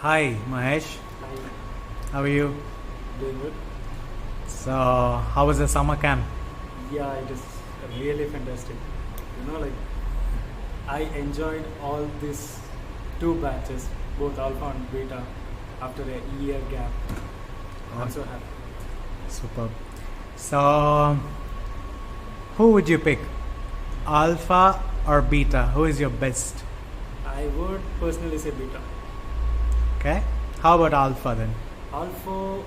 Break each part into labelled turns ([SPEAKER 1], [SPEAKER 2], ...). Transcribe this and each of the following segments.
[SPEAKER 1] Hi, Mahesh.
[SPEAKER 2] Hi,
[SPEAKER 1] How are you?
[SPEAKER 2] doing good.
[SPEAKER 1] So, how was the summer camp?
[SPEAKER 2] Yeah, it is really fantastic. Like I enjoyed all these two batches, both alpha and beta, after a year gap.
[SPEAKER 1] Oh,
[SPEAKER 2] I'm so happy.
[SPEAKER 1] superb. So, who would you pick? Alpha or beta? Who is your best?
[SPEAKER 2] I would personally say beta.
[SPEAKER 1] Okay. How about alpha then?
[SPEAKER 2] Alpha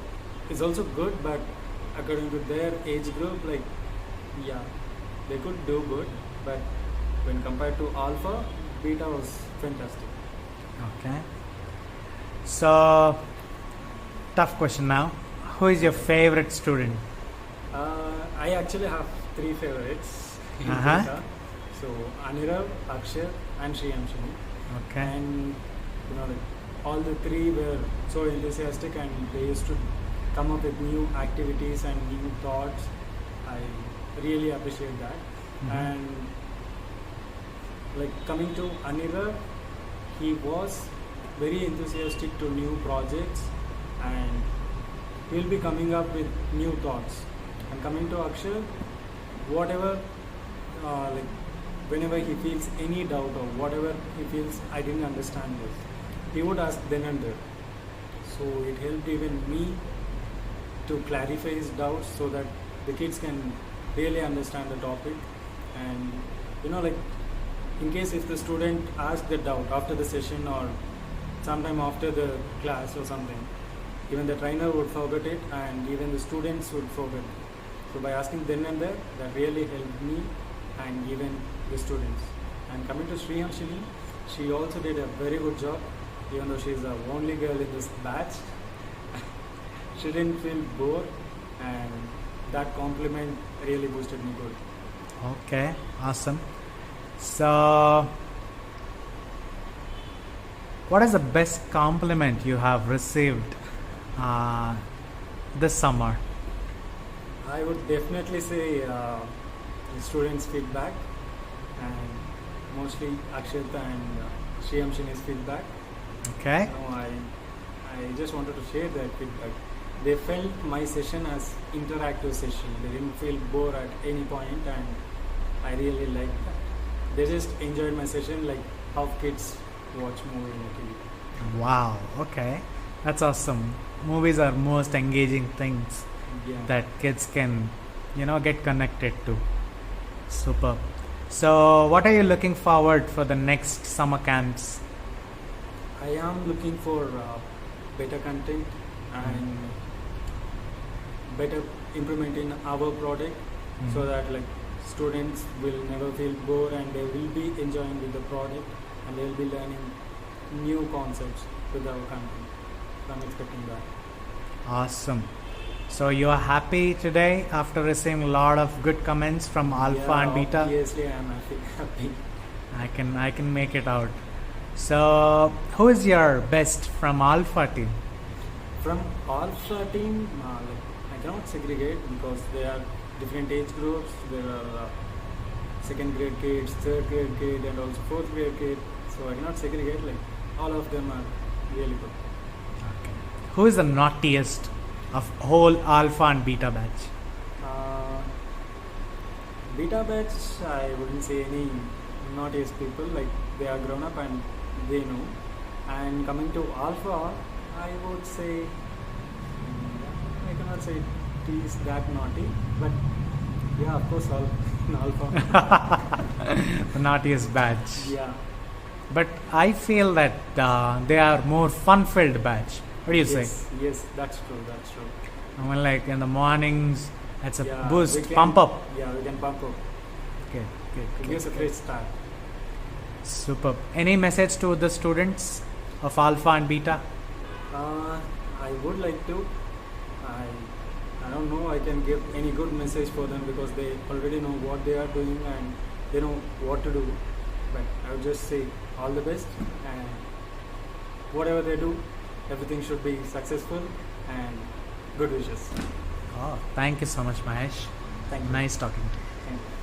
[SPEAKER 2] is also good, but according to their age group, yeah, they could do good, but when compared to alpha, beta was fantastic.
[SPEAKER 1] Okay. So, tough question now. Who is your favorite student?
[SPEAKER 2] I actually have three favorites in
[SPEAKER 1] Uh-huh.
[SPEAKER 2] beta. So Anirav, Akshay, and Shriyamshini.
[SPEAKER 1] Okay.
[SPEAKER 2] And all the three were so enthusiastic, and they used to come up with new activities and new thoughts. I really appreciate that.
[SPEAKER 1] Mhm.
[SPEAKER 2] And coming to Anirav, he was very enthusiastic to new projects, and he will be coming up with new thoughts. And coming to Akshay, whatever, whenever he feels any doubt or whatever he feels I didn't understand this, he would ask then and there. So it helped even me to clarify his doubts so that the kids can really understand the topic. And in case if the student asks the doubt after the session or sometime after the class or something, even the trainer would forget it and even the students would forget. So by asking then and there, that really helped me and even the students. And coming to Shriyamshini, she also did a very good job, even though she's the only girl in this batch. She didn't feel bored, and that compliment really boosted me good.
[SPEAKER 1] Okay. Awesome. So, what is the best compliment you have received this summer?
[SPEAKER 2] I would definitely say the students' feedback, and mostly Akshita and Shriyamshini's feedback.
[SPEAKER 1] Okay.
[SPEAKER 2] I just wanted to share that feedback. They felt my session as interactive session. They didn't feel bored at any point, and I really liked that. They just enjoyed my session like how kids watch movie in TV.
[SPEAKER 1] Wow. Okay. That's awesome. Movies are most engaging things
[SPEAKER 2] Yeah.
[SPEAKER 1] that kids can, get connected to. Super. So, what are you looking forward for the next summer camps?
[SPEAKER 2] I am looking for better content and better improvement in our product, so that students will never feel bored and they will be enjoying with the product, and they will be learning new concepts with our content. So I'm expecting that.
[SPEAKER 1] Awesome. So, you are happy today after receiving a lot of good comments from Alpha
[SPEAKER 2] Yeah,
[SPEAKER 1] and Beta?
[SPEAKER 2] obviously I am happy.
[SPEAKER 1] I can make it out. So, who is your best from Alpha team?
[SPEAKER 2] From Alpha team, I cannot segregate because they are different age groups. There are second grade kids, third grade kid, and also fourth grade kid. So I cannot segregate. All of them are really good.
[SPEAKER 1] Okay. Who is the naughtiest of whole Alpha and Beta batch?
[SPEAKER 2] Uh, Beta batch, I wouldn't say any naughtiest people. They are grown up and they know. And coming to Alpha, I would say I cannot say he is that naughty, but yeah, of course, all in Alpha.
[SPEAKER 1] The naughtiest batch.
[SPEAKER 2] Yeah.
[SPEAKER 1] But I feel that they are more fun-filled batch. What do you say?
[SPEAKER 2] Yes, that's true. That's true.
[SPEAKER 1] I mean, like in the mornings, it's a
[SPEAKER 2] Yeah,
[SPEAKER 1] boost,
[SPEAKER 2] we can-
[SPEAKER 1] pump up.
[SPEAKER 2] Yeah, we can pump up.
[SPEAKER 1] Okay,
[SPEAKER 2] It gives a fresh start.
[SPEAKER 1] Superb. Any message to the students of Alpha and Beta?
[SPEAKER 2] I would like to. I don't know. I can give any good message for them because they already know what they are doing and they know what to do. But I would just say all the best, and whatever they do, everything should be successful, and good wishes.
[SPEAKER 1] Oh, thank you so much, Mahesh.
[SPEAKER 2] Thank you.
[SPEAKER 1] Nice talking to you.
[SPEAKER 2] Thank you.